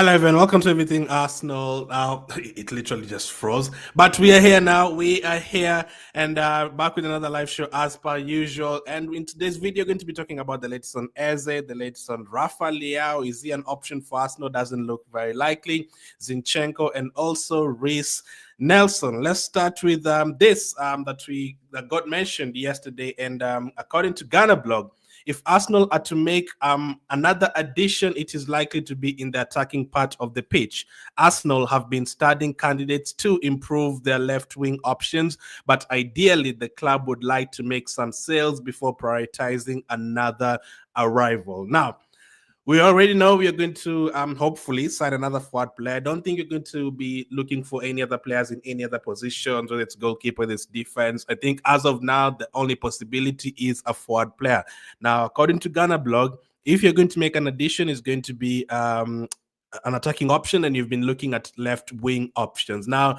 Hello everyone, welcome to Everything Arsenal. Now it literally just froze, but we are here now. We are here and back with another live show as per usual. And in today's video, we're going to be talking about the latest on Eze, the latest on Rafael Leao. Is he an option for Arsenal? Doesn't look very likely. Zinchenko and also Reiss Nelson. Let's start with this that got mentioned yesterday, and according to Ghana blog, if Arsenal are to make another addition, it is likely to be in the attacking part of the pitch. Arsenal have been studying candidates to improve their left wing options, but ideally the club would like to make some sales before prioritizing another arrival. Now, we already know we are going to hopefully sign another forward player. I don't think you're going to be looking for any other players in any other positions, whether it's goalkeeper, whether it's defense. I think as of now, the only possibility is a forward player. Now, according to Ghana blog, if you're going to make an addition, it's going to be an attacking option, and you've been looking at left wing options. Now,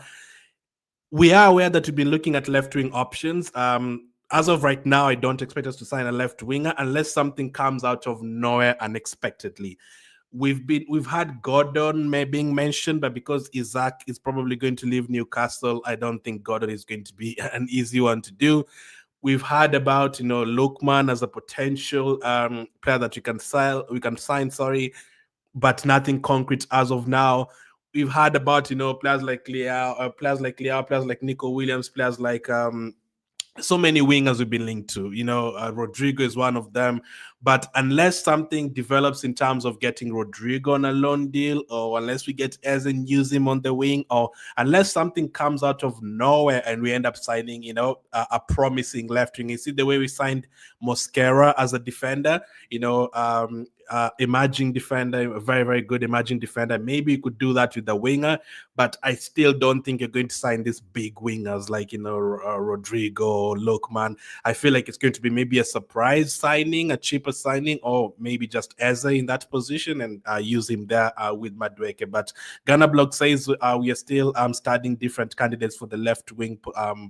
we are aware that we've been looking at left wing options. As of right now, I don't expect us to sign a left winger unless something comes out of nowhere unexpectedly. We've had Gordon being mentioned, but because Isaac is probably going to leave Newcastle, I don't think Gordon is going to be an easy one to do. We've heard about Lookman as a potential player that we can sign, but nothing concrete as of now. We've heard about players like Leao, players like Nico Williams, players like so many wingers we've been linked to. Rodrygo is one of them. But unless something develops in terms of getting Rodrygo on a loan deal, or unless we get Eze and use him on the wing, or unless something comes out of nowhere and we end up signing, a promising left wing. You see the way we signed Mosquera as a defender, emerging defender, a very, very good emerging defender. Maybe you could do that with the winger, but I still don't think you're going to sign these big wingers like, Rodrygo, Lookman. I feel like it's going to be maybe a surprise signing, a cheaper signing, or maybe just Eze in that position and use him there with Madueke. But Ghana blog says we are still studying different candidates for the left wing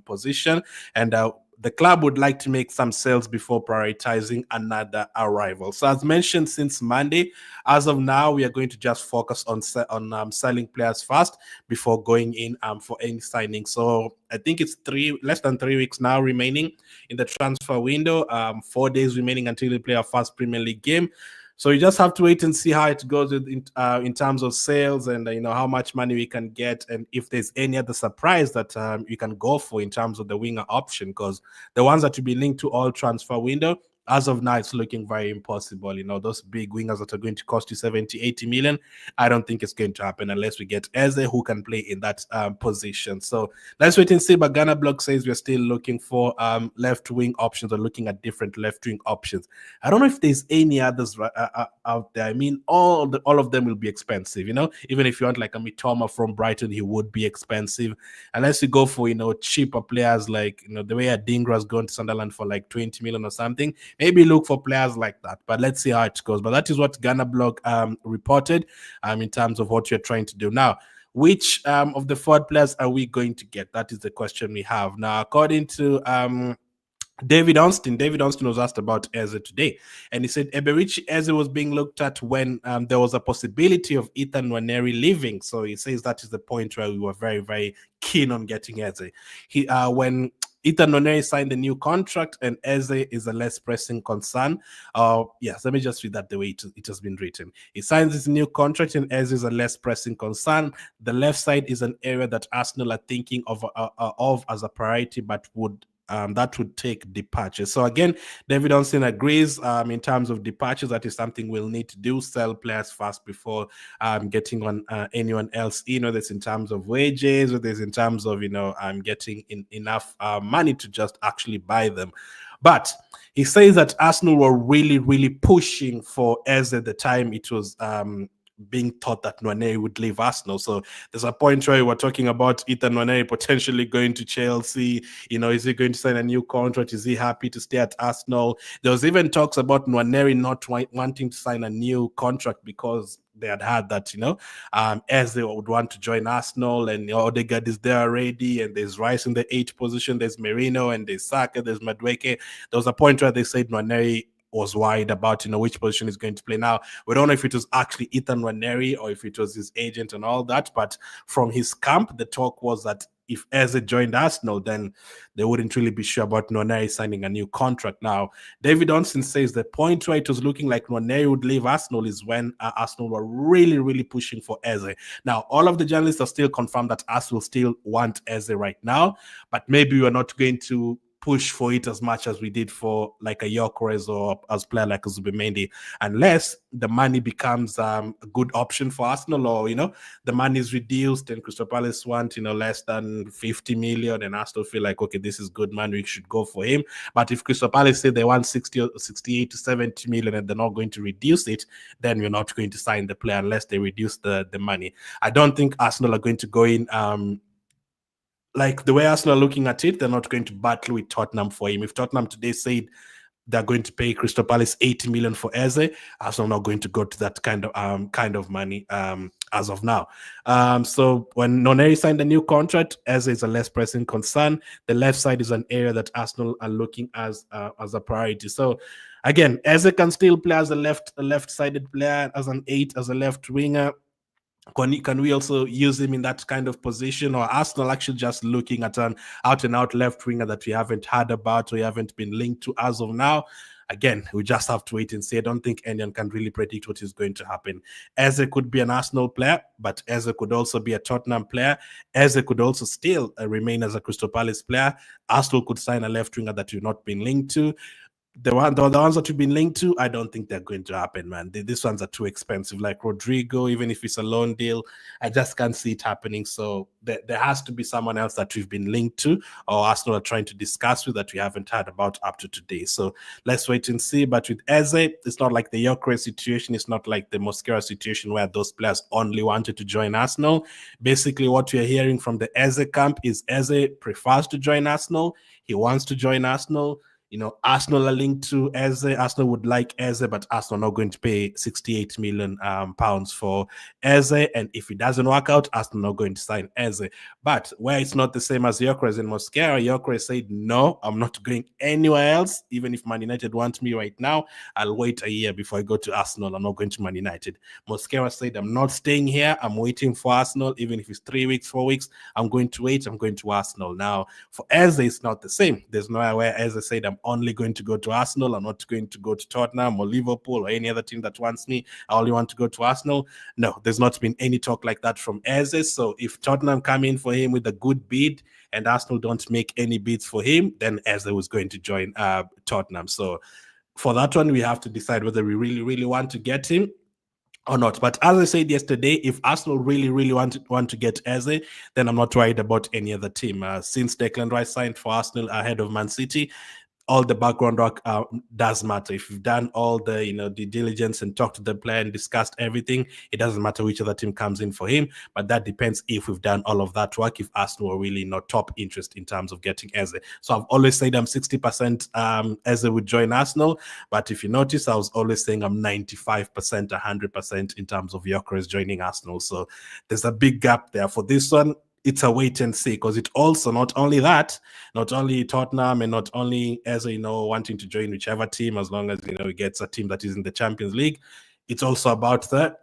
position, and the club would like to make some sales before prioritizing another arrival. So, as mentioned since Monday, as of now, we are going to just focus on selling players first before going in for any signing. So, I think it's less than 3 weeks now remaining in the transfer window. 4 days remaining until we play our first Premier League game. So you just have to wait and see how it goes in terms of sales, and how much money we can get, and if there's any other surprise that you can go for in terms of the winger option, because the ones that will be linked to all transfer window, as of now, it's looking very impossible. Those big wingers that are going to cost you 70, 80 million, I don't think it's going to happen unless we get Eze who can play in that position. So let's wait and see. But Ghana blog says we're still looking for left wing options, or looking at different left wing options. I don't know if there's any others out there. I mean, all of them will be expensive. Even if you want like a Mitoma from Brighton, he would be expensive. Unless you go for cheaper players like the way Adingra's gone to Sunderland for like 20 million or something. Maybe look for players like that. But let's see how it goes. But that is what Ghana blog reported in terms of what you're trying to do now. Which of the forward players are we going to get? That is the question we have now. According to David Onston was asked about Eze today, and he said Eberechi Eze was being looked at when there was a possibility of Ethan Nwaneri leaving. So he says that is the point where we were very, very keen on getting Eze. When Ethan Nwaneri signed a new contract and Eze is a less pressing concern. Yes, let me just read that the way it has been written. He signs his new contract and Eze is a less pressing concern. The left side is an area that Arsenal are thinking of as a priority, but that would take departures. So again, David Onsen agrees in terms of departures. That is something we'll need to do, sell players fast before getting on anyone else, whether it's in terms of wages, whether it's in terms of, getting enough money to just actually buy them. But he says that Arsenal were really, really pushing for Eze at the time it was being thought that Nwaneri would leave Arsenal. So there's a point where we were talking about Ethan Nwaneri potentially going to Chelsea. Is he going to sign a new contract? Is he happy to stay at Arsenal? There was even talks about Nwaneri not wanting to sign a new contract because they had heard that, Eze would want to join Arsenal, and Odegaard is there already, and there's Reiss in the 8th position, there's Merino, and there's Saka, there's Madueke. There was a point where they said Nwaneri was worried about, which position he's going to play. Now, we don't know if it was actually Ethan Nwaneri or if it was his agent and all that, but from his camp, the talk was that if Eze joined Arsenal, then they wouldn't really be sure about Nwaneri signing a new contract. Now, David Onsen says the point where it was looking like Nwaneri would leave Arsenal is when Arsenal were really, really pushing for Eze. Now, all of the journalists are still confirmed that Arsenal still want Eze right now, but maybe we're not going to push for it as much as we did for like a Gyokeres or as player like a Zubimendi, unless the money becomes a good option for Arsenal, or the money is reduced and Crystal Palace want less than 50 million and Arsenal feel like, okay, this is good money, we should go for him. But if Crystal Palace say they want 60 or 68 to 70 million and they're not going to reduce it, then we're not going to sign the player unless they reduce the money. I don't think Arsenal are going to go in like the way Arsenal are looking at it, they're not going to battle with Tottenham for him. If Tottenham today said they're going to pay Crystal Palace 80 million for Eze, Arsenal not going to go to that kind of money as of now. So when Nwaneri signed a new contract, Eze is a less pressing concern. The left side is an area that Arsenal are looking as a priority. So again, Eze can still play as a left-sided player, as an 8, as a left winger. Can we also use him in that kind of position, or Arsenal actually just looking at an out-and-out left winger that we haven't heard about or we haven't been linked to as of now? Again, we just have to wait and see. I don't think anyone can really predict what is going to happen. Eze could be an Arsenal player, but Eze could also be a Tottenham player. Eze could also still remain as a Crystal Palace player. Arsenal could sign a left winger that we've not been linked to. The ones that we've been linked to, I don't think they're going to happen, man. These ones are too expensive. Like Rodrygo, even if it's a loan deal, I just can't see it happening. So there has to be someone else that we've been linked to, or Arsenal are trying to discuss with, that we haven't heard about up to today. So let's wait and see. But with Eze, it's not like the Gyokeres situation. It's not like the Mosquera situation where those players only wanted to join Arsenal. Basically, what we're hearing from the Eze camp is Eze prefers to join Arsenal. He wants to join Arsenal. Arsenal are linked to Eze. Arsenal would like Eze, but Arsenal are not going to pay 68 million pounds for Eze. And if it doesn't work out, Arsenal are not going to sign Eze. But where it's not the same as Gyokeres and Mosquera, Gyokeres said, no, I'm not going anywhere else. Even if Man United want me right now, I'll wait a year before I go to Arsenal. I'm not going to Man United. Mosquera said, I'm not staying here. I'm waiting for Arsenal. Even if it's 3 weeks, 4 weeks, I'm going to wait. I'm going to Arsenal. Now, for Eze, it's not the same. There's nowhere where Eze said, I'm only going to go to Arsenal. I'm not going to go to Tottenham or Liverpool or any other team that wants me. I only want to go to Arsenal. No, there's not been any talk like that from Eze. So if Tottenham come in for him with a good bid and Arsenal don't make any bids for him, then Eze was going to join Tottenham. So for that one, we have to decide whether we really, really want to get him or not. But as I said yesterday, if Arsenal really, really want to get Eze, then I'm not worried about any other team. Since Declan Rice signed for Arsenal ahead of Man City, all the background work does matter. If you've done all the due diligence and talked to the player and discussed everything, it doesn't matter which other team comes in for him. But that depends if we've done all of that work, if Arsenal are really not top interest in terms of getting Eze. So I've always said I'm 60% Eze would join Arsenal, but if you notice, I was always saying I'm 95%, 100% in terms of Gyokeres joining Arsenal. So there's a big gap there. For this one, it's a wait and see, because it also not only Tottenham and not only Eze, wanting to join whichever team, as long as he gets a team that is in the Champions League. It's also about the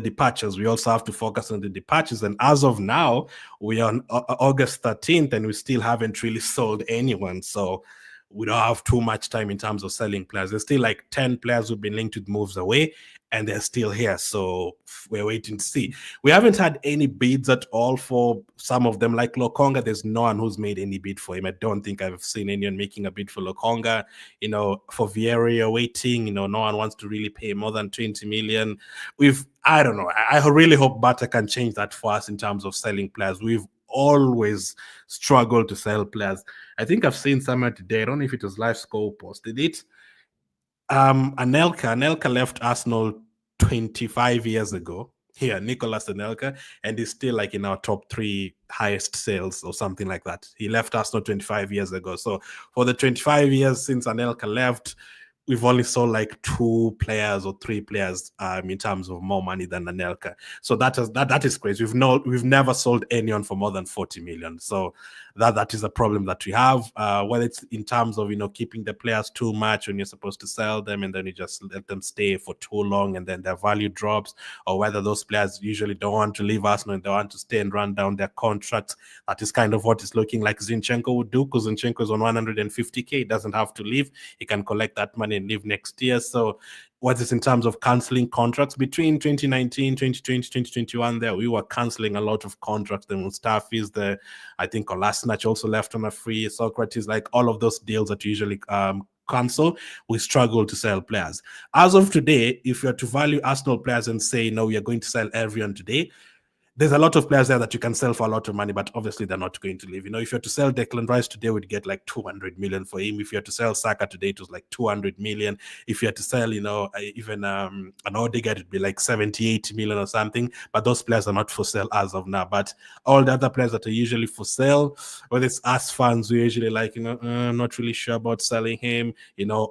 departures. We also have to focus on the departures. And as of now, we are on August 13th, and we still haven't really sold anyone. So we don't have too much time in terms of selling players. There's still like 10 players who've been linked with moves away, and they're still here. So we're waiting to see. We haven't had any bids at all for some of them. Like Lokonga, there's no one who's made any bid for him. I don't think I've seen anyone making a bid for Lokonga. For Vieira, you're waiting. No one wants to really pay more than 20 million. I don't know. I really hope Bata can change that for us in terms of selling players. We've always struggled to sell players. I think I've seen somewhere today, I don't know if it was Live Score posted it. Anelka left Arsenal 25 years ago. Here, Nicolas Anelka, and he's still like in our top 3 highest sales or something like that. He left Arsenal 25 years ago. So for the 25 years since Anelka left, we've only sold like 2 players or 3 players in terms of more money than Anelka. So that is crazy. We've never sold anyone for more than 40 million. So that is a problem that we have. Whether it's in terms of keeping the players too much when you're supposed to sell them, and then you just let them stay for too long and then their value drops, or whether those players usually don't want to leave Arsenal and they want to stay and run down their contracts. That is kind of what it's looking like Zinchenko would do, because Zinchenko is on 150k. He doesn't have to leave. He can collect that money and leave next year. So what is in terms of cancelling contracts between 2019, 2020, 2021, there we were cancelling a lot of contracts. The Mustafis, I think Kolasinac also left on a free, Socrates, like all of those deals that usually cancel, we struggle to sell players. As of today, if you're to value Arsenal players and say, no, we are going to sell everyone today, there's a lot of players there that you can sell for a lot of money, but obviously they're not going to leave. If you're to sell Declan Rice today, we'd get like 200 million for him. If you're to sell Saka today, it was like 200 million. If you're to sell, even an Odegaard, it'd be like 70, 80 million or something. But those players are not for sale as of now. But all the other players that are usually for sale, whether it's us fans, we usually like, I'm not really sure about selling him,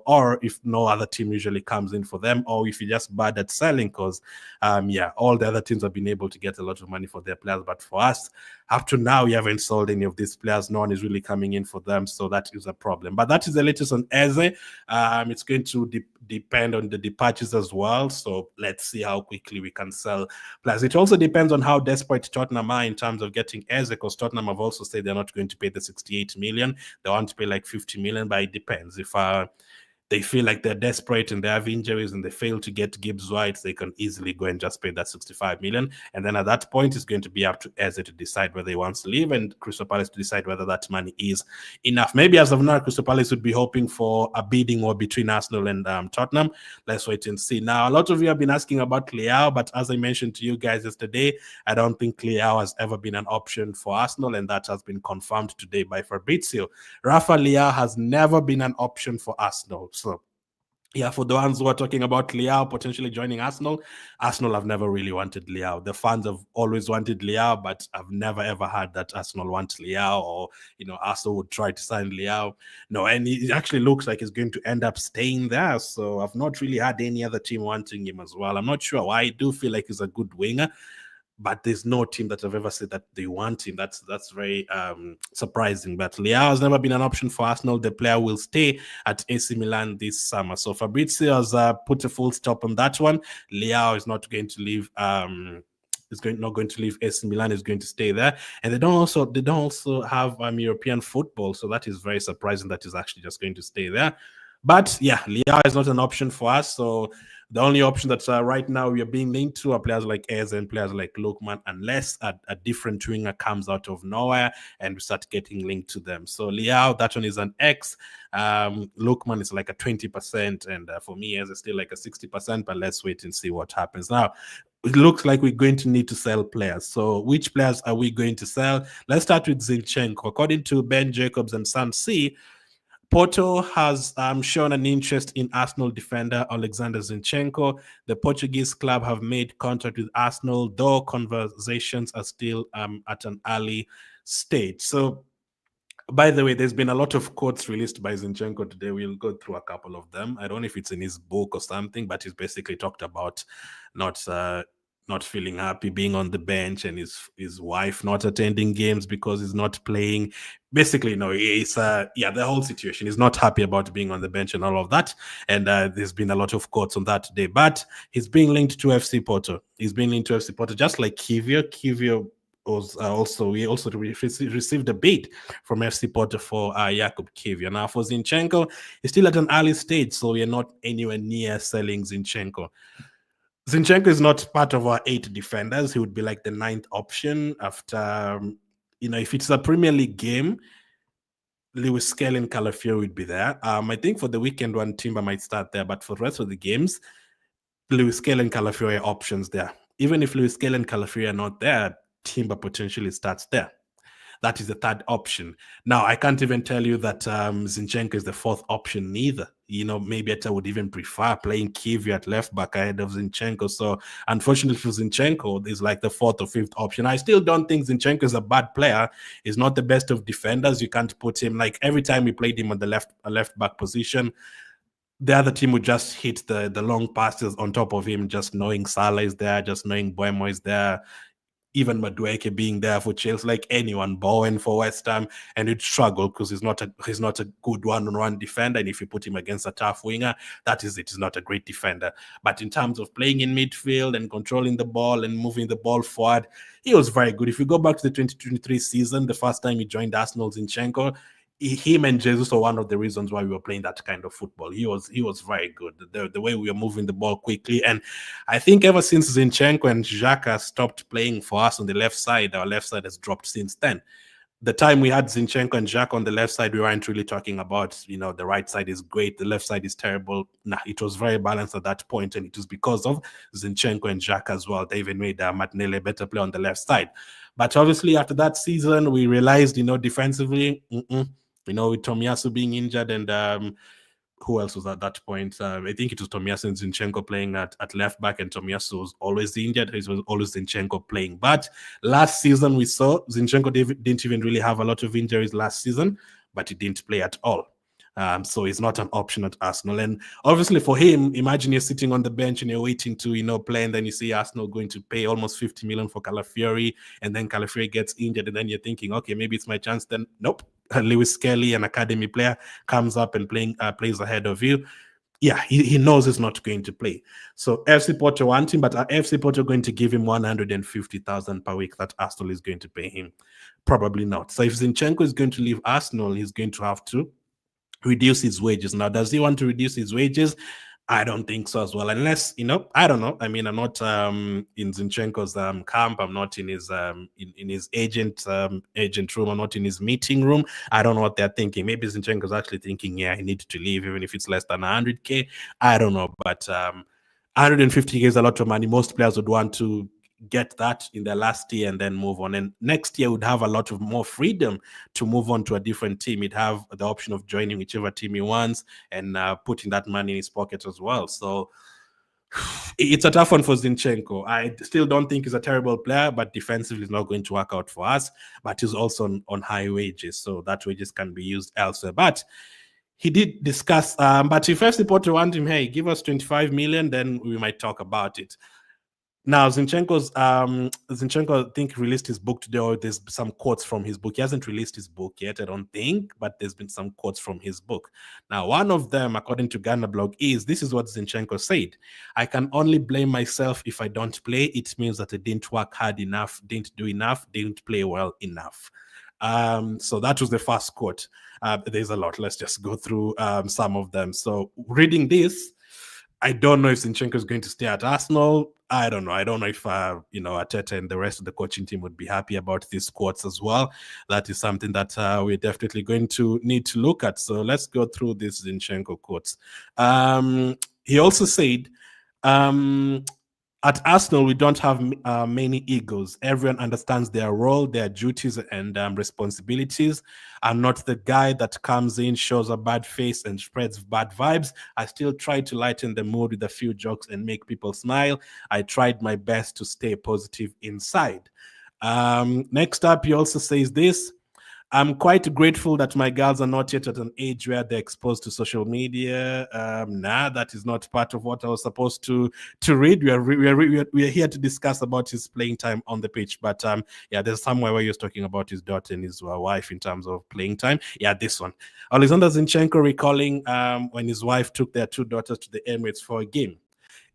or if no other team usually comes in for them, or if you're just bad at selling, because, all the other teams have been able to get a lot of money for their players, but for us, up to now, we haven't sold any of these players. No one is really coming in for them, so that is a problem. But that is the latest on Eze. It's going to depend on the departures as well, so let's see how quickly we can sell players. It also depends on how desperate Tottenham are in terms of getting Eze, because Tottenham have also said they're not going to pay the 68 million. They want to pay like 50 million, but it depends. If they feel like they're desperate and they have injuries and they fail to get Gibbs White, they can easily go and just pay that 65 million. And then at that point, it's going to be up to Eze to decide whether he wants to leave and Crystal Palace to decide whether that money is enough. Maybe as of now, Crystal Palace would be hoping for a bidding war between Arsenal and Tottenham. Let's wait and see. Now, a lot of you have been asking about Leao, but as I mentioned to you guys yesterday, I don't think Leao has ever been an option for Arsenal, and that has been confirmed today by Fabrizio. Rafael Leao has never been an option for Arsenal. So, yeah, for the ones who are talking about Leao potentially joining Arsenal, Arsenal have never really wanted Leao. The fans have always wanted Leao, but I've never ever heard that Arsenal want Leao, or Arsenal would try to sign Leao. No, and it actually looks like he's going to end up staying there. So I've not really had any other team wanting him as well. I'm not sure why. I do feel like he's a good winger, but there's no team that have ever said that they want him. That's very surprising. But Leao has never been an option for Arsenal. The player will stay at AC Milan this summer. So Fabrizio has put a full stop on that one. Leao is not going to leave. Not going to leave AC Milan. Is going to stay there, and they don't also have European football. So that is very surprising that he's actually just going to stay there. But yeah, Leao is not an option for us. So the only option that right now we are being linked to are players like Eze and players like Lookman, unless a different winger comes out of nowhere and we start getting linked to them. So Leao, that one is an X. Lookman is like a 20%, and for me, Eze is still like a 60%, but let's wait and see what happens. Now, it looks like we're going to need to sell players. So which players are we going to sell? Let's start with Zinchenko. According to Ben Jacobs and Sam C, Porto has shown an interest in Arsenal defender Alexander Zinchenko. The Portuguese club have made contact with Arsenal, though conversations are still at an early stage. So, by the way, there's been a lot of quotes released by Zinchenko today. We'll go through a couple of them. I don't know if it's in his book or something, but he's basically talked about not feeling happy being on the bench, and his wife not attending games because he's not playing. Basically, it's the whole situation. He's not happy about being on the bench and all of that. And there's been a lot of quotes on that today. But he's being linked to FC Porto. He's being linked to FC Porto, just like Kivio. Kivio was we also received a bid from FC Porto for Jakub Kivio. Now for Zinchenko, he's still at an early stage, so we're not anywhere near selling Zinchenko. Zinchenko is not part of our 8 defenders. He would be like the 9th option after, if it's a Premier League game, Lewis Skelly and Calafiori would be there. I think for the weekend one, Timber might start there, but for the rest of the games, Lewis Skelly and Calafiori are options there. Even if Lewis Skelly and Calafiori are not there, Timber potentially starts there. That is the 3rd option. Now, I can't even tell you that Zinchenko is the 4th option neither. Maybe I would even prefer playing Kivio at left back ahead of Zinchenko. So, unfortunately for Zinchenko, is like the 4th or 5th option. I still don't think Zinchenko is a bad player. He's not the best of defenders. You can't put him, like every time we played him on the left back position, the other team would just hit the long passes on top of him, just knowing Salah is there, just knowing Buemo is there, even Madueke being there for Chelsea, like anyone, Bowen for West Ham, and he'd struggle because he's not a good one-on-one defender. And if you put him against a tough winger, that is it. He's not a great defender. But in terms of playing in midfield and controlling the ball and moving the ball forward, he was very good. If you go back to the 2023 season, the first time he joined Arsenal, Zinchenko, him and Jesus are one of the reasons why we were playing that kind of football. He was very good. The way we were moving the ball quickly. And I think ever since Zinchenko and Jacquet stopped playing for us on the left side, our left side has dropped since then. The time we had Zinchenko and Jacquet on the left side, we weren't really talking about, the right side is great, the left side is terrible. Nah, it was very balanced at that point, and it was because of Zinchenko and Jacquet as well. They even made Martinelli a better player on the left side. But obviously after that season, we realized, defensively, with Tomiyasu being injured and who else was at that point? I think it was Tomiyasu and Zinchenko playing at left back, and Tomiyasu was always injured. It was always Zinchenko playing. But last season we saw Zinchenko didn't even really have a lot of injuries last season, but he didn't play at all. So he's not an option at Arsenal. And obviously for him, imagine you're sitting on the bench and you're waiting to, play, and then you see Arsenal going to pay almost 50 million for Calafiori, and then Calafiori gets injured, and then you're thinking, okay, maybe it's my chance. Then nope. Lewis Kelly, an academy player, comes up and plays ahead of you. Yeah, he knows he's not going to play. So FC Porto want him, but are FC Porto going to give him 150,000 per week that Arsenal is going to pay him? Probably not. So if Zinchenko is going to leave Arsenal, he's going to have to reduce his wages. Now, does he want to reduce his wages? I don't think so as well, unless, I don't know. I mean, I'm not in Zinchenko's camp. I'm not in his in his agent room. I'm not in his meeting room. I don't know what they're thinking. Maybe Zinchenko's actually thinking, yeah, he needs to leave, even if it's less than 100K. I don't know, but 150K is a lot of money. Most players would want to get that in their last year and then move on. And next year would have a lot of more freedom to move on to a different team. He'd have the option of joining whichever team he wants and putting that money in his pocket as well. So it's a tough one for Zinchenko. I still don't think he's a terrible player, but defensively is not going to work out for us. But he's also on high wages, so that wages can be used elsewhere. But he did discuss, but if FC Porto want him, hey, give us 25 million, then we might talk about it. Now, Zinchenko, I think, released his book today, or there's some quotes from his book. He hasn't released his book yet, I don't think, but there's been some quotes from his book. Now, one of them, according to Ghana Blog, this is what Zinchenko said: "I can only blame myself if I don't play. It means that I didn't work hard enough, didn't do enough, didn't play well enough." So that was the first quote. There's a lot. Let's just go through some of them. So reading this, I don't know if Zinchenko is going to stay at Arsenal. I don't know. I don't know if Arteta and the rest of the coaching team would be happy about these quotes as well. That is something that we're definitely going to need to look at. So let's go through these Zinchenko quotes. He also said, "At Arsenal, we don't have many egos. Everyone understands their role, their duties, and responsibilities. I'm not the guy that comes in, shows a bad face, and spreads bad vibes. I still try to lighten the mood with a few jokes and make people smile. I tried my best to stay positive inside." Next up, he also says this: "I'm quite grateful that my girls are not yet at an age where they're exposed to social media." That is not part of what I was supposed to read. We are here to discuss about his playing time on the pitch. But there's somewhere where he was talking about his daughter and his wife in terms of playing time. Yeah, this one. Alexander Zinchenko recalling when his wife took their two daughters to the Emirates for a game.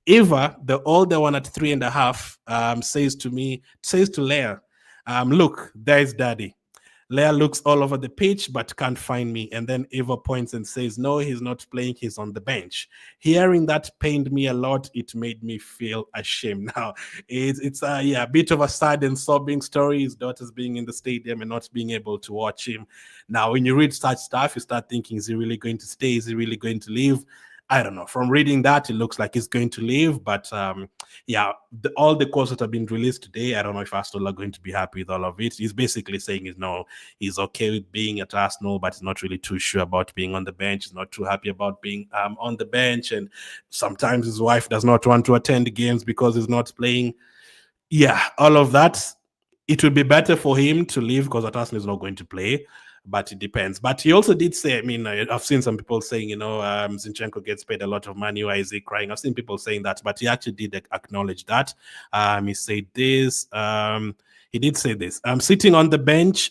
Eva, the older one at 3.5, says to Leia, "Look, there's daddy." Leia looks all over the pitch but can't find me. And then Eva points and says, "No, he's not playing. He's on the bench." Hearing that pained me a lot. It made me feel ashamed. Now, it's a bit of a sad and sobbing story. His daughter's being in the stadium and not being able to watch him. Now, when you read such stuff, you start thinking, is he really going to stay? Is he really going to leave? I don't know. From reading that, it looks like he's going to leave. But all the quotes that have been released today, I don't know if Arsenal are going to be happy with all of it. He's basically saying he's okay with being at Arsenal, but he's not really too sure about being on the bench. He's not too happy about being on the bench. And sometimes his wife does not want to attend games because he's not playing. Yeah, all of that. It would be better for him to leave because at Arsenal he's not going to play. but it depends. But he also did say, I mean, I've seen some people saying, Zinchenko gets paid a lot of money. Why is he crying? I've seen people saying that, but he actually did acknowledge that. He said this. He did say this. Sitting on the bench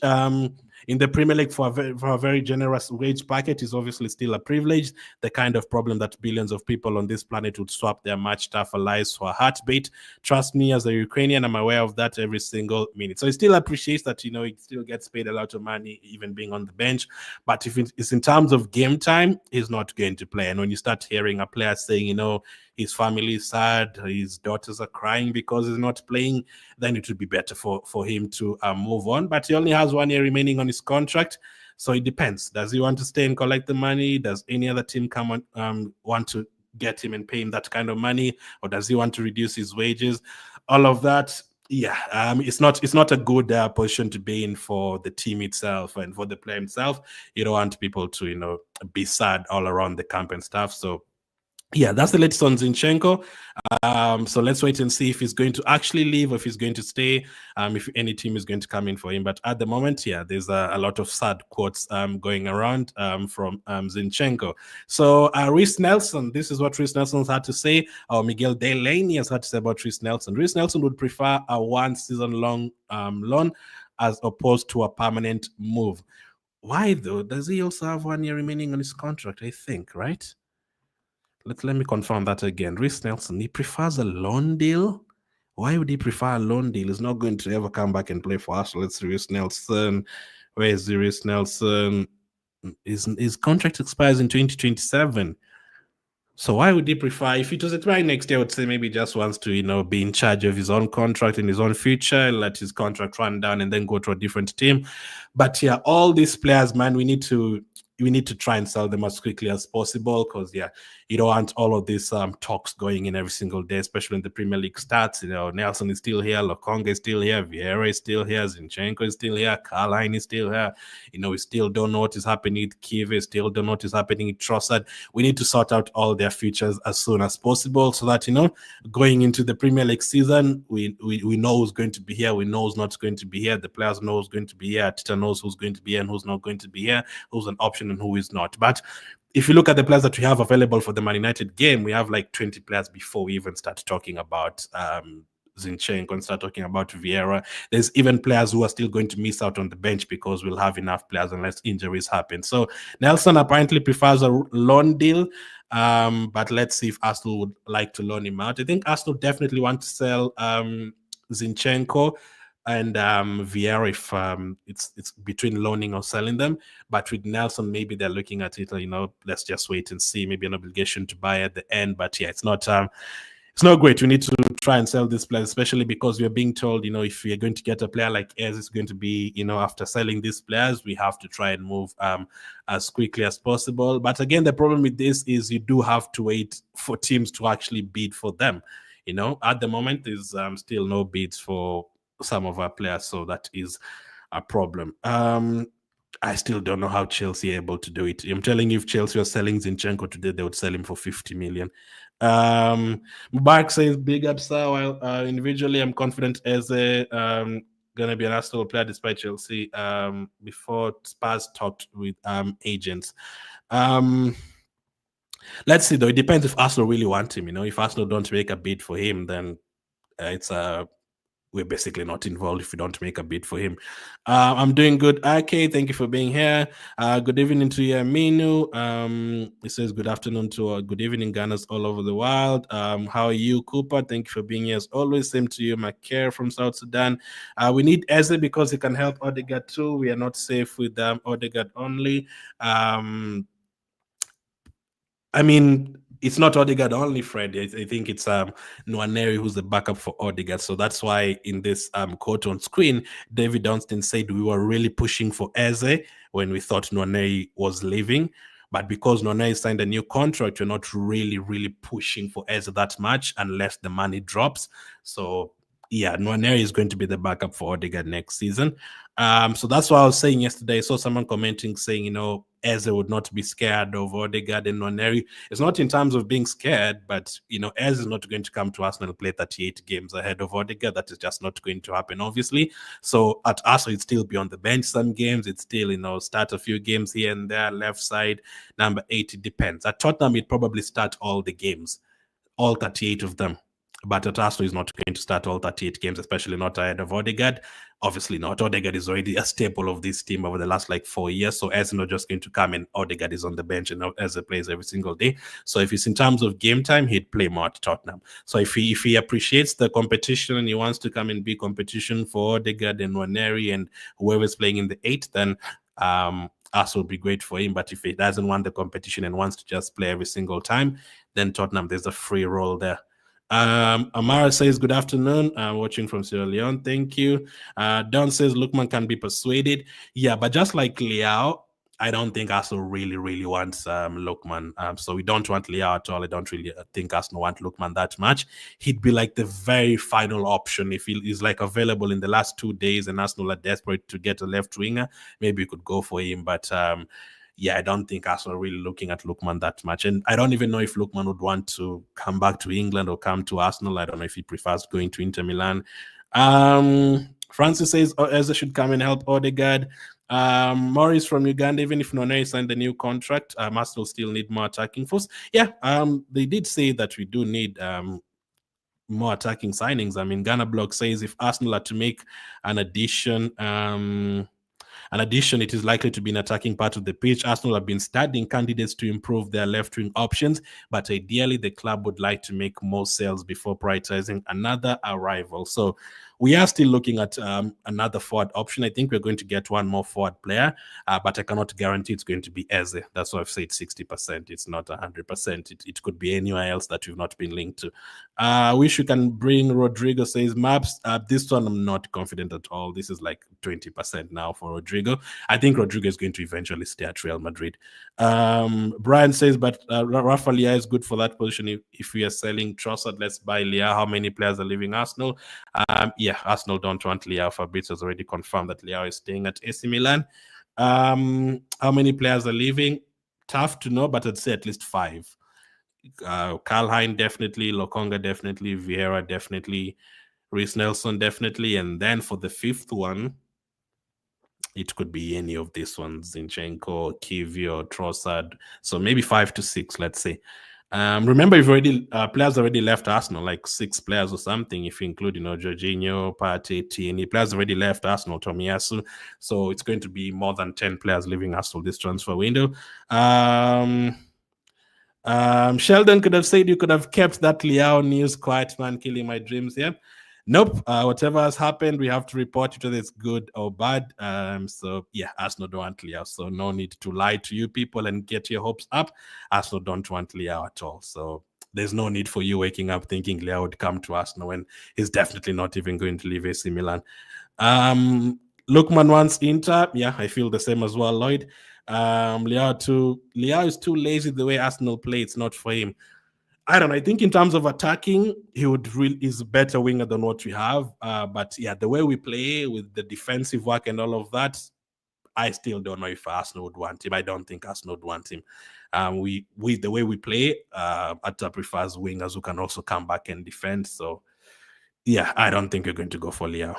in the Premier League for a very generous wage packet is obviously still a privilege. The kind of problem that billions of people on this planet would swap their much tougher lives for a heartbeat. Trust me, as a Ukrainian, I'm aware of that every single minute. So he still appreciates that, he still gets paid a lot of money, even being on the bench. But if it's in terms of game time, he's not going to play. And when you start hearing a player saying, his family is sad, his daughters are crying because he's not playing, then it would be better for him to move on. But he only has 1 year remaining on his contract, so it depends. Does he want to stay and collect the money? Does any other team come on want to get him and pay him that kind of money, or does he want to reduce his wages? All of that, it's not a good position to be in for the team itself and for the player himself. You don't want people to be sad all around the camp and stuff. So that's the latest on Zinchenko. So let's wait and see if he's going to actually leave or if he's going to stay, if any team is going to come in for him. But at the moment, there's a lot of sad quotes going around from Zinchenko. So Reiss Nelson, this is what Reiss Nelson's had to say, or Miguel Delaney has had to say about Reiss Nelson. Reiss Nelson would prefer a one-season-long loan as opposed to a permanent move. Why, though? Does he also have 1 year remaining on his contract, I think, right? Let me confirm that again. Reiss Nelson, he prefers a loan deal. Why would he prefer a loan deal? He's not going to ever come back and play for us. Let's see, Reiss Nelson. Where is Reiss Nelson? His contract expires in 2027. So why would he prefer, if it was expiring next year, I would say maybe just wants to, be in charge of his own contract in his own future, let his contract run down and then go to a different team. But all these players, man, we need to try and sell them as quickly as possible, because you don't want all of these talks going in every single day, especially when the Premier League starts. Nelson is still here, Lokonga is still here, Vieira is still here, Zinchenko is still here, Carline is still here. We still don't know what is happening with Kiev, still don't know what is happening with Trossard. We need to sort out all their futures as soon as possible, so that going into the Premier League season, we know who's going to be here, we know who's not going to be here, the players know who's going to be here, Tita knows who's going to be here and who's not going to be here, who's an option and who is not. But if you look at the players that we have available for the Man United game, we have like 20 players before we even start talking about Zinchenko and start talking about Vieira. There's even players who are still going to miss out on the bench because we'll have enough players unless injuries happen. So Nelson apparently prefers a loan deal, but let's see if Arsenal would like to loan him out. I think Arsenal definitely want to sell Zinchenko and Vieira if it's between loaning or selling them. But with Nelson, maybe they're looking at it, let's just wait and see, maybe an obligation to buy at the end. But it's not great. We need to try and sell this player, especially because we're being told, if we're going to get a player like Eze, it's going to be, after selling these players, we have to try and move as quickly as possible. But again, the problem with this is you do have to wait for teams to actually bid for them. At the moment, there's still no bids for some of our players, so that is a problem. I still don't know how Chelsea are able to do it. I'm telling you, if Chelsea was selling Zinchenko today, they would sell him for 50 million. Mubarak says, big up, sir. While individually, I'm confident as going to be an Arsenal player despite Chelsea before Spurs talked with agents. Let's see, though. It depends if Arsenal really want him. If Arsenal don't make a bid for him, then we're basically not involved if we don't make a bid for him. I'm doing good. Okay, thank you for being here. Good evening to you, Aminu. It says good afternoon to good evening, Ghanas all over the world. How are you, Cooper? Thank you for being here as always. Same to you, Macare from South Sudan. We need Eze because he can help Odegaard too. We are not safe with Odegaard only. It's not Odegaard only, Fred. I think it's Nwaneri who's the backup for Odegaard. So that's why in this quote on screen, David Dunstan said we were really pushing for Eze when we thought Nwaneri was leaving. But because Nwaneri signed a new contract, we're not really pushing for Eze that much unless the money drops. So Nwaneri is going to be the backup for Odegaard next season. So that's what I was saying yesterday. I saw someone commenting saying, Eze would not be scared of Odegaard and Noni. It's not in terms of being scared, but Eze is not going to come to Arsenal and play 38 games ahead of Odegaard. That is just not going to happen, obviously. So at Arsenal, it'd still be on the bench some games. It's still, start a few games here and there, left side, number 8, it depends. At Tottenham, it'd probably start all the games, all 38 of them. But at Arsenal, he's not going to start all 38 games, especially not ahead of Odegaard. Obviously not. Odegaard is already a staple of this team over the last 4 years. So Eze not just going to come and Odegaard is on the bench and Eze plays every single day. So if it's in terms of game time, he'd play more at Tottenham. So if he appreciates the competition and he wants to come and be competition for Odegaard and Nwaneri and whoever's playing in the 8, then Arsenal will be great for him. But if he doesn't want the competition and wants to just play every single time, then Tottenham, there's a free roll there. Amara says, good afternoon. Watching from Sierra Leone. Thank you. Don says, Lookman can be persuaded. Yeah, but just like Leao, I don't think Arsenal really wants Lookman. So we don't want Leao at all. I don't really think Arsenal want Lookman that much. He'd be the very final option if he is available in the last 2 days and Arsenal are desperate to get a left winger. Maybe we could go for him, but yeah, I don't think Arsenal are really looking at Lookman that much. And I don't even know if Lookman would want to come back to England or come to Arsenal. I don't know if he prefers going to Inter Milan. Francis says Eze should come and help Odegaard. Maurice from Uganda, even if Noni signed the new contract, Arsenal still need more attacking force. Yeah, they did say that we do need more attacking signings. I mean, Ghana Block says if Arsenal are to make an addition, it is likely to be an attacking part of the pitch. Arsenal have been studying candidates to improve their left-wing options, but ideally the club would like to make more sales before prioritizing another arrival. So we are still looking at another forward option. I think we're going to get one more forward player, but I cannot guarantee it's going to be Eze. That's why I've said 60%. It's not 100%. It could be anywhere else that we've not been linked to. Wish you can bring Rodrygo, says Maps. This one I'm not confident at all. This is 20% now for Rodrygo. I think Rodrygo is going to eventually stay at Real Madrid. Brian says, but Rafael Leao is good for that position. If we are selling Trossard, let's buy Leao. How many players are leaving Arsenal? Yeah, Arsenal don't want Leao. Fabrizio has already confirmed that Leao is staying at AC Milan. How many players are leaving? Tough to know, but I'd say at least 5. Karl-Heinz definitely, Lokonga definitely, Vieira definitely, Reiss Nelson definitely, and then for the 5th one, it could be any of these ones, Zinchenko, Kivio, Trossard. So maybe 5 to 6, let's say. Remember, players already left Arsenal, 6 players or something, if you include, Jorginho, Partey, Tierney. Players already left Arsenal, Tomiyasu. So it's going to be more than 10 players leaving Arsenal this transfer window. Sheldon could have said you could have kept that Leao news quiet, man, killing my dreams. Yeah. Nope. Whatever has happened, we have to report it, whether it's good or bad. So yeah, Arsenal don't want Leao. So no need to lie to you people and get your hopes up. Arsenal don't want Leao at all. So there's no need for you waking up thinking Leao would come to Arsenal when he's definitely not even going to leave AC Milan. Lookman wants Inter. Yeah, I feel the same as well, Lloyd. Leao is too lazy the way Arsenal play. It's not for him. I don't know. I think in terms of attacking, is a better winger than what we have. But yeah, the way we play with the defensive work and all of that, I still don't know if Arsenal would want him. I don't think Arsenal would want him. The way we play, Atta prefers wingers who can also come back and defend. So yeah, I don't think you're going to go for Leao.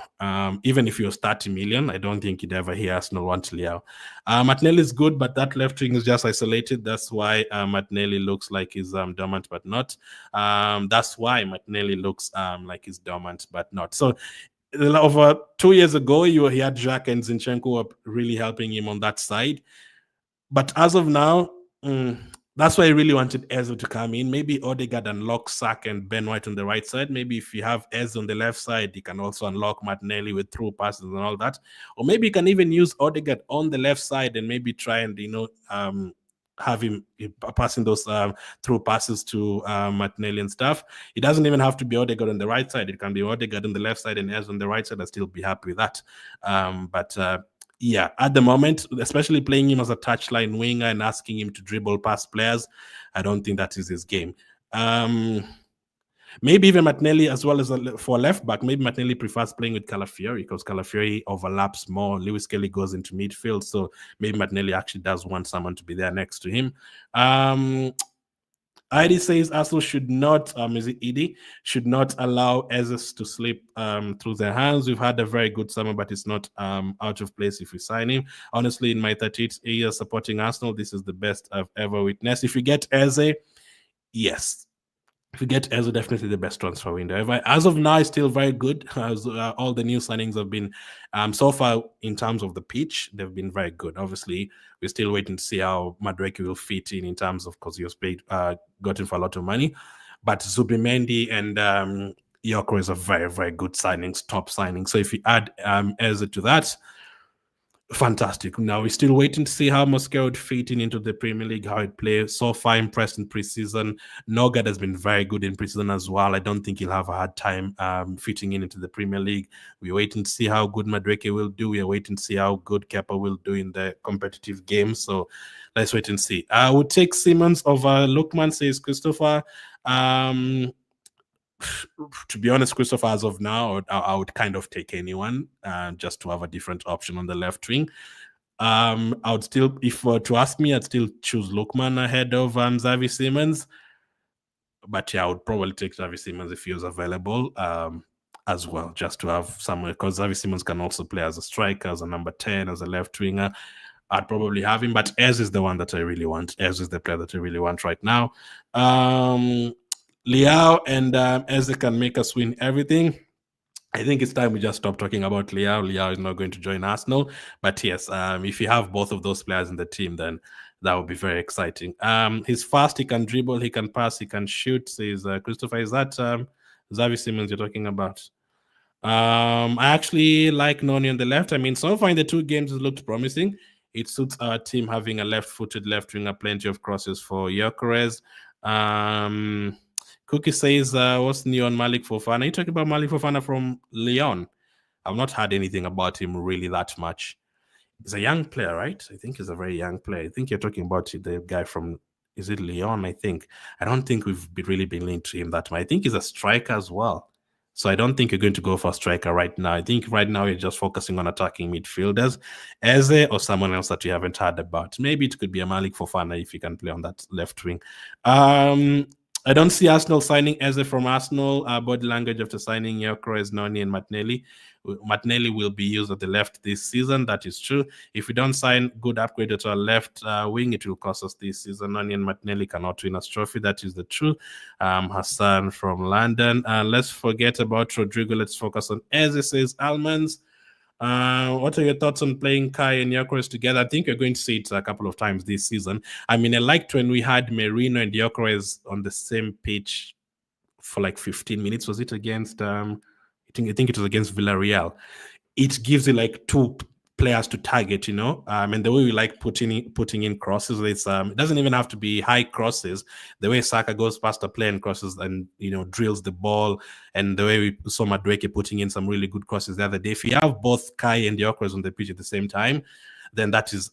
Even if you're 30 million, I don't think you'd ever hear Arsenal want Leao. Martinelli is good, but that left wing is just isolated. That's why Martinelli looks like he's dormant, but not. That's why Martinelli looks like he's dormant, but not. So over 2 years ago, he had Jacquet and Zinchenko were really helping him on that side. But as of now, that's why I really wanted Eze to come in. Maybe Odegaard unlock Saka and Ben White on the right side. Maybe if you have Eze on the left side, he can also unlock Martinelli with through passes and all that. Or maybe you can even use Odegaard on the left side and maybe try and, have him passing those through passes to Martinelli and stuff. It doesn't even have to be Odegaard on the right side. It can be Odegaard on the left side and Eze on the right side. I'd still be happy with that. Yeah, at the moment, especially playing him as a touchline winger and asking him to dribble past players, I don't think that is his game. Maybe even Martinelli as well as for left back. Maybe Martinelli prefers playing with Calafiori because Calafiori overlaps more. Lewis Kelly goes into midfield, so maybe Martinelli actually does want someone to be there next to him. ID says Arsenal should not, is it Edie? Should not allow Eze to slip through their hands. We've had a very good summer, but it's not out of place if we sign him. Honestly, in my 38 years supporting Arsenal, this is the best I've ever witnessed. If you get Eze, yes. If you get Eze, definitely the best transfer window. As of now, it's still very good. All the new signings have been, so far in terms of the pitch, they've been very good. Obviously, we're still waiting to see how Madueke will fit in terms of, because he was paid, got him for a lot of money. But Zubimendi and Gyokeres are very, very good signings, top signings. So if you add Eze to that, fantastic. Now we're still waiting to see how Mosquera would fit into the Premier League, how it plays. So far impressed in preseason. Nørgaard has been very good in preseason as well. I don't think he'll have a hard time fitting into the Premier League. We're waiting to see how good Madueke will do. We're waiting to see how good Kepa will do in the competitive game. So let's wait and see. I would take Simmons over Lookman, says Christopher. To be honest, Christopher, as of now, I would kind of take anyone just to have a different option on the left wing. I would still, if to ask me, I'd still choose Lookman ahead of Xavi Simmons. But yeah, I would probably take Xavi Simmons if he was available as well, just to have somewhere, because Xavi Simmons can also play as a striker, as a number 10, as a left winger. I'd probably have him, but Eze is the one that I really want. Eze is the player that I really want right now. Leao and Eze can make us win everything. I think it's time we just stop talking about Leao. Leao is not going to join Arsenal. But yes, if you have both of those players in the team, then that would be very exciting. He's fast, he can dribble, he can pass, he can shoot, says Christopher. Is that Xavi Simmons you're talking about? I actually like Noni on the left. I mean, so far in the two games, it looked promising. It suits our team having a left-footed left winger, plenty of crosses for Gyokeres. Cookie says, what's new on Malik Fofana? Are you talking about Malik Fofana from Lyon? I've not heard anything about him really that much. He's a young player, right? I think he's a very young player. I think you're talking about the guy from, is it Lyon? I think. I don't think we've really been linked to him that much. I think he's a striker as well. So I don't think you're going to go for a striker right now. I think right now you're just focusing on attacking midfielders, Eze or someone else that you haven't heard about. Maybe it could be a Malik Fofana if you can play on that left wing. I don't see Arsenal signing Eze from Arsenal. Body language after signing Gyokeres, Noni, and Martinelli. Martinelli will be used at the left this season. That is true. If we don't sign good upgrade to our left wing, it will cost us this season. Noni and Martinelli cannot win us trophy. That is the truth. Hassan from London. Let's forget about Rodrygo. Let's focus on Eze, says Almonds. What are your thoughts on playing Kai and Gyokeres together? I think you're going to see it a couple of times this season. I mean, I liked when we had Merino and Gyokeres on the same pitch for like 15 minutes. Was it against, I think it was against Villarreal. It gives you like two players to target, and the way we like putting in crosses, it doesn't even have to be high crosses. The way Saka goes past the player and crosses and drills the ball, and the way we saw Madueke putting in some really good crosses the other day. If you have both Kai and Gyokeres on the pitch at the same time, then that is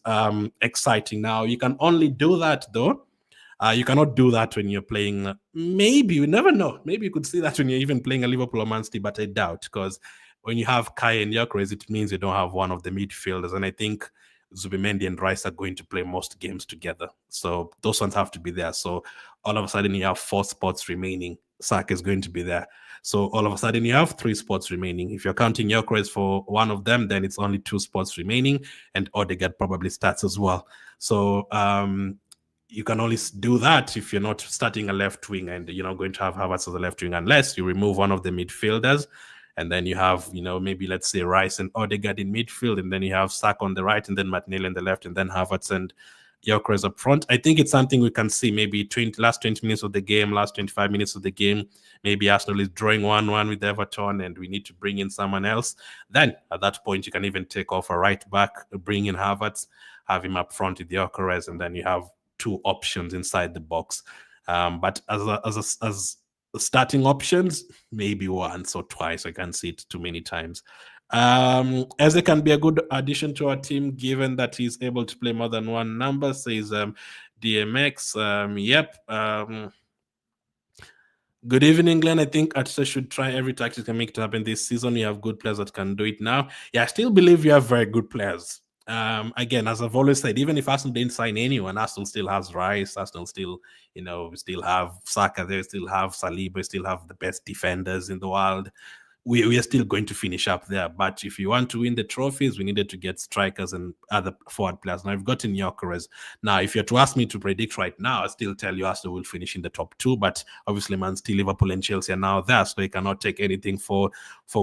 exciting. Now you can only do that though. You cannot do that when you're playing. Maybe you never know. Maybe you could see that when you're even playing a Liverpool or Man City, but I doubt, because when you have Kai and Gyokeres, it means you don't have one of the midfielders. And I think Zubimendi and Reiss are going to play most games together. So those ones have to be there. So all of a sudden you have 4 spots remaining. Saka is going to be there. So all of a sudden you have 3 spots remaining. If you're counting Gyokeres for one of them, then it's only 2 spots remaining. And Odegaard probably starts as well. So you can only do that if you're not starting a left wing and you're not going to have Havertz as a left wing unless you remove one of the midfielders. And then you have, maybe let's say Reiss and Odegaard in midfield, and then you have Saka on the right, and then Martinelli on the left, and then Havertz and Gyokeres up front. I think it's something we can see maybe last 20 minutes of the game, last 25 minutes of the game. Maybe Arsenal is drawing 1-1 with Everton, and we need to bring in someone else. Then at that point, you can even take off a right back, bring in Havertz, have him up front with Gyokeres, and then you have 2 options inside the box. But as starting options, maybe once or twice. I can't see it too many times. Eze can be a good addition to our team, given that he's able to play more than one number, says DMX. Yep. Good evening, Glenn. I think Arteta should try every tactic to make it happen this season. We have good players that can do it now. Yeah, I still believe you have very good players. Again, as I've always said, even if Arsenal didn't sign anyone, Arsenal still has Reiss. Arsenal still, we still have Saka there, still have Saliba, still have the best defenders in the world. We are still going to finish up there. But if you want to win the trophies, we needed to get strikers and other forward players. Now, I've gotten Gyokeres. Now, if you're to ask me to predict right now, I still tell you Arsenal will finish in the top two. But obviously, Man City, Liverpool, and Chelsea are now there, so you cannot take anything for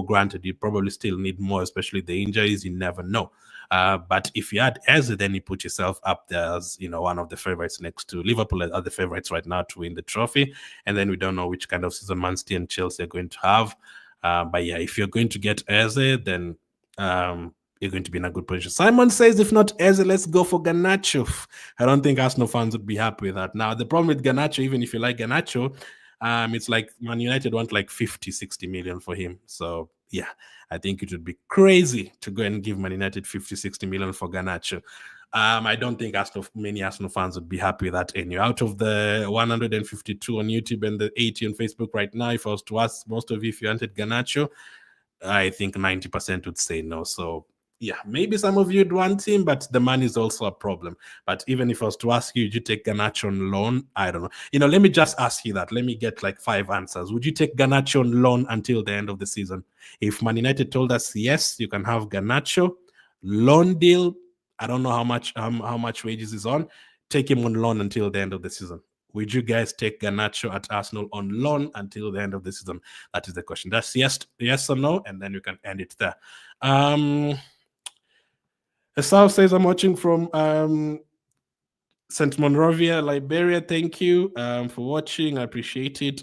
granted. You probably still need more, especially the injuries. You never know. But if you had Eze, then you put yourself up there as one of the favorites next to Liverpool are the favorites right now to win the trophy. And then we don't know which kind of season Man City and Chelsea are going to have. But yeah, if you're going to get Eze, then you're going to be in a good position. Simon says, if not Eze, let's go for Garnacho. I don't think Arsenal fans would be happy with that. Now, the problem with Garnacho, even if you like Garnacho, it's like Man United want like 50, 60 million for him. So yeah, I think it would be crazy to go and give Man United 50, 60 million for Garnacho. I don't think many Arsenal fans would be happy with that anyway. Out of the 152 on YouTube and the 80 on Facebook right now, if I was to ask most of you if you wanted Garnacho, I think 90% would say no. So yeah, maybe some of you would want him, but the money is also a problem. But even if I was to ask you, would you take Garnacho on loan? I don't know. Let me just ask you that. Let me get like 5 answers. Would you take Garnacho on loan until the end of the season? If Man United told us yes, you can have Garnacho, loan deal, I don't know how much wages is on. Take him on loan until the end of the season. Would you guys take Garnacho at Arsenal on loan until the end of the season? That is the question. That's yes or no, and then you can end it there. Esau says I'm watching from St. Monrovia, Liberia. Thank you for watching. I appreciate it.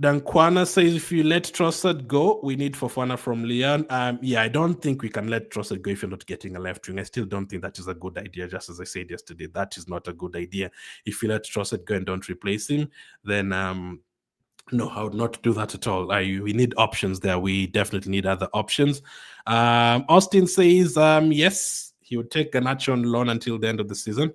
Dankwana says, if you let Trossard go, we need Fofana from Lyon. Yeah, I don't think we can let Trossard go if you're not getting a left wing. I still don't think that is a good idea. Just as I said yesterday, that is not a good idea. If you let Trossard go and don't replace him, then no, I would not do that at all. We need options there. We definitely need other options. Austin says, yes, he would take Garnacho on loan until the end of the season.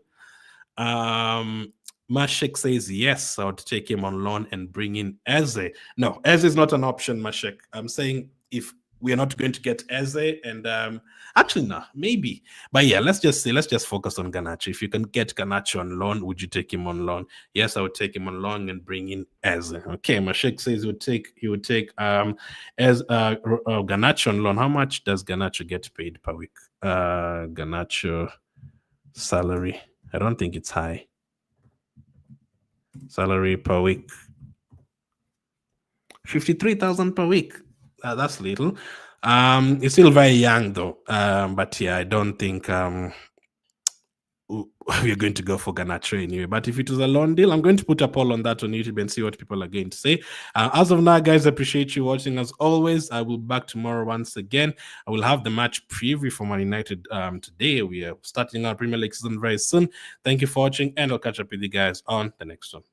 Mashek says, yes, I would take him on loan and bring in Eze. No, Eze is not an option, Mashek. I'm saying if we are not going to get Eze, and actually, no, maybe. But yeah, let's just focus on Garnacho. If you can get Garnacho on loan, would you take him on loan? Yes, I would take him on loan and bring in Eze. Okay, Mashek says he would take Garnacho on loan. How much does Garnacho get paid per week? Garnacho salary. I don't think it's high. Salary per week, 53,000 per week. That's little. He's still very young though. But yeah, I don't think we're going to go for Garnacho anyway. But if it was a loan deal, I'm going to put a poll on that on YouTube and see what people are going to say. As of now, guys, I appreciate you watching as always. I will be back tomorrow once again. I will have the match preview for Man United today. We are starting our Premier League season very soon. Thank you for watching, and I'll catch up with you guys on the next one.